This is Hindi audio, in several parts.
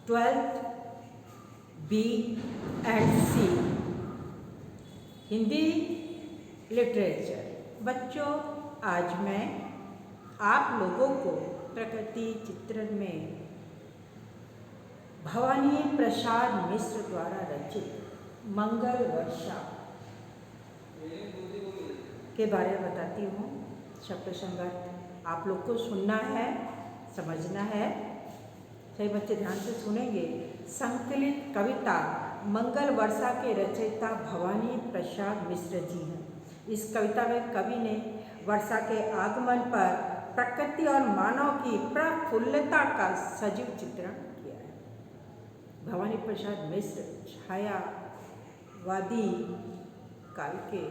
12th B and C Hindi literature. बच्चों, आज मैं आप लोगों को प्रकृति चित्रण में भवानी प्रसाद मिश्र द्वारा रचित मंगल वर्षा के बारे में बताती हूँ। शब्द संगत आप लोग को सुनना है, समझना है। सही बच्चे ध्यान से सुनेंगे। संकलित कविता मंगल वर्षा के रचयिता भवानी प्रसाद मिश्र जी हैं। इस कविता में कवि ने वर्षा के आगमन पर प्रकृति और मानव की प्रफुल्लता का सजीव चित्रण किया है। भवानी प्रसाद मिश्र छायावादी काल के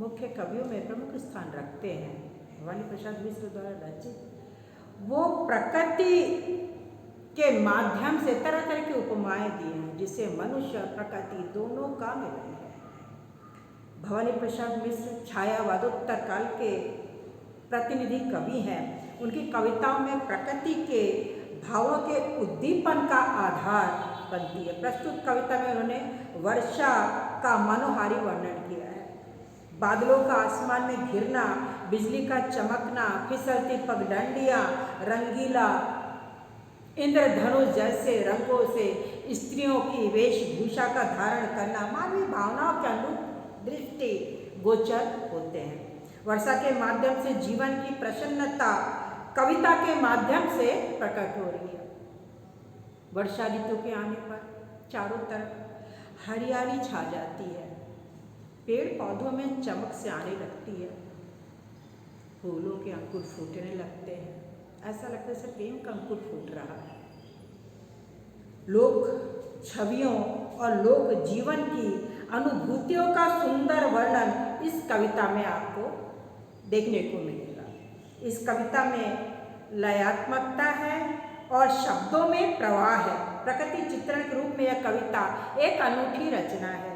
मुख्य कवियों में प्रमुख स्थान रखते हैं। भवानी प्रसाद मिश्र द्वारा रचित वो प्रकृति के माध्यम से तरह तरह की उपमाएं दी हैं, जिससे मनुष्य और प्रकृति दोनों का मिलन है। भवानी प्रसाद मिश्र छायावादोत्तर काल के प्रतिनिधि कवि हैं। उनकी कविताओं में प्रकृति के भावों के उद्दीपन का आधार बनती है। प्रस्तुत कविता में उन्होंने वर्षा का मनोहारी वर्णन किया है। बादलों का आसमान में घिरना, बिजली का चमकना, फिसलती पगडंडियां, रंगीला इंद्रधनुष जैसे रंगों से स्त्रियों की वेशभूषा का धारण करना मानवीय भावनाओं के अनुरूप दृष्टि गोचर होते हैं। वर्षा के माध्यम से जीवन की प्रसन्नता कविता के माध्यम से प्रकट हो रही है। वर्षा ऋतु के आने पर चारों तरफ हरियाली छा जाती है। पेड़ पौधों में चमक से आने लगती है। फूलों के अंकुर फूटने लगते हैं। ऐसा लगता है जैसे प्रेम का अंकुर फूट रहा है। लोक छवियों और लोक जीवन की अनुभूतियों का सुंदर वर्णन इस कविता में आपको देखने को मिलेगा। इस कविता में लयात्मकता है और शब्दों में प्रवाह है। प्रकृति चित्रण के रूप में यह कविता एक अनूठी रचना है।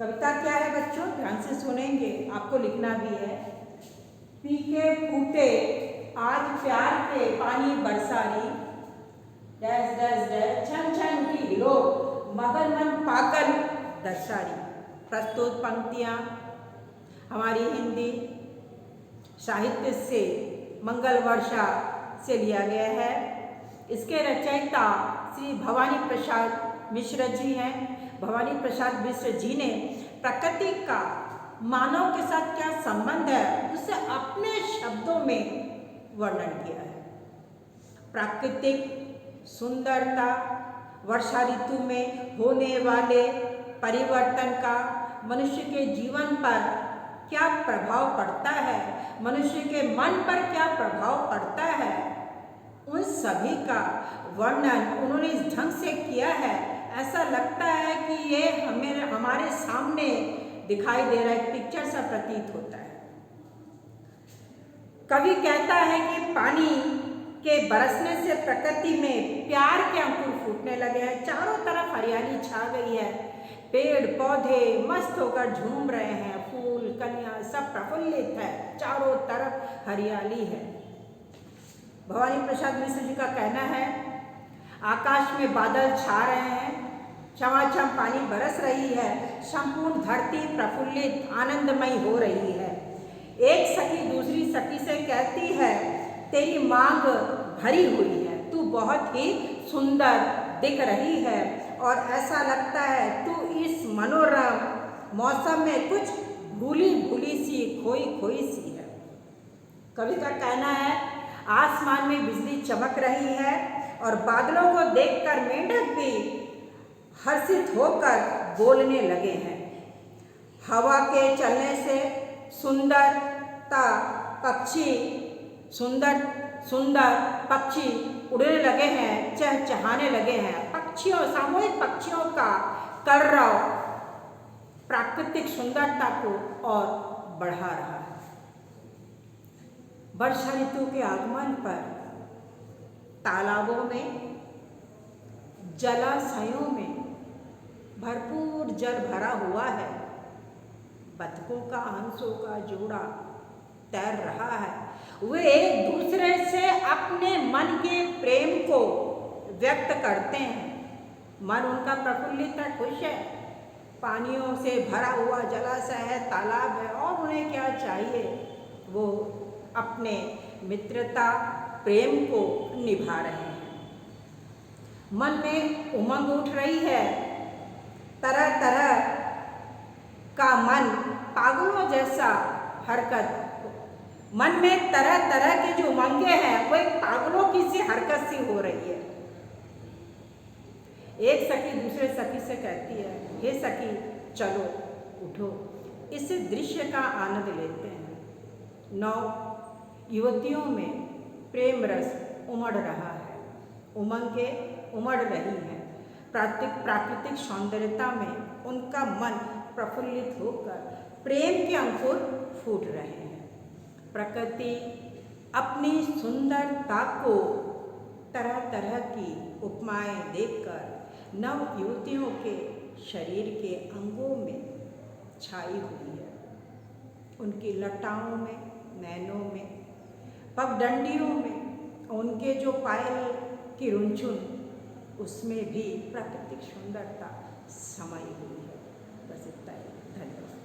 कविता क्या है बच्चों? ध्यान से सुनेंगे, आपको लिखना भी है। पीके फूटे आज प्यार के पानी बरसारी, डैश डैश डैश छन छन की हिलो मगर मन पागल दर्शारी। प्रस्तुत पंक्तियाँ हमारी हिंदी साहित्य से मंगल वर्षा से लिया गया है। इसके रचयिता श्री भवानी प्रसाद मिश्र जी हैं। भवानी प्रसाद मिश्र जी ने प्रकृति का मानव के साथ क्या संबंध है उसे अपने शब्दों में वर्णन किया है। प्राकृतिक सुंदरता, वर्षा ऋतु में होने वाले परिवर्तन का मनुष्य के जीवन पर क्या प्रभाव पड़ता है, मनुष्य के मन पर क्या प्रभाव पड़ता है, उन सभी का वर्णन उन्होंने इस ढंग से किया है। ऐसा लगता है कि ये हमारे सामने दिखाई दे रहा है, पिक्चर सा प्रतीत होता है। कवि कहता है कि पानी के बरसने से प्रकृति में प्यार के अंकुर फूटने लगे हैं। चारों तरफ हरियाली छा गई है। पेड़ पौधे मस्त होकर झूम रहे हैं। फूल कलियां सब प्रफुल्लित है। चारों तरफ हरियाली है। भवानी प्रसाद मिश्र जी का कहना है, आकाश में बादल छा रहे हैं, छमाछम पानी बरस रही है, संपूर्ण धरती प्रफुल्लित आनंदमयी हो रही है। एक सखी दूसरी सखी से कहती है, तेरी मांग भरी हुई है, तू बहुत ही सुंदर दिख रही है और ऐसा लगता है तू इस मनोरम मौसम में कुछ भूली भूली सी खोई खोई सी है। कवि का कहना है, आसमान में बिजली चमक रही है और बादलों को देखकर मेंढक भी हर्षित होकर बोलने लगे हैं। हवा के चलने से सुंदर पक्षी उड़ने लगे हैं, चहचहाने लगे हैं। सामूहिक पक्षियों का कलरव प्राकृतिक सुंदरता को और बढ़ा रहा है। वर्षा ऋतु के आगमन पर तालाबों में, जलाशयों में भरपूर जल भरा हुआ है। बतखों का, हंसों का जोड़ा तैर रहा है। वे एक दूसरे से अपने मन के प्रेम को व्यक्त करते हैं। मन उनका प्रफुल्लित है, खुश है, पानियों से भरा हुआ जलाशय है, तालाब है, और उन्हें क्या चाहिए, वो अपने मित्रता प्रेम को निभा रहे हैं। मन में उमंग उठ रही है, तरह तरह का मन पागलों जैसा हरकत, मन में तरह तरह की जो उमंगे हैं वो एक पागलों की सी हरकत सी हो रही है। एक सखी दूसरे सखी से कहती है, हे सखी चलो उठो, इस दृश्य का आनंद लेते हैं। 9 युवतियों में प्रेम रस उमड़ रहा है, उमंगें उमड़ रही हैं। प्राकृतिक सौंदर्यता में उनका मन प्रफुल्लित होकर प्रेम के अंकुर फूट रहे हैं। प्रकृति अपनी सुंदरता को तरह तरह की उपमाएं देकर नव युवतियों के शरीर के अंगों में छाई हुई है। उनकी लटाओं में, नैनों में, पगडंडियों में, उनके जो पायल की रुंझुन, उसमें भी प्राकृतिक सुंदरता समाई हुई है। बस इतना ही, धन्यवाद।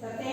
सत्य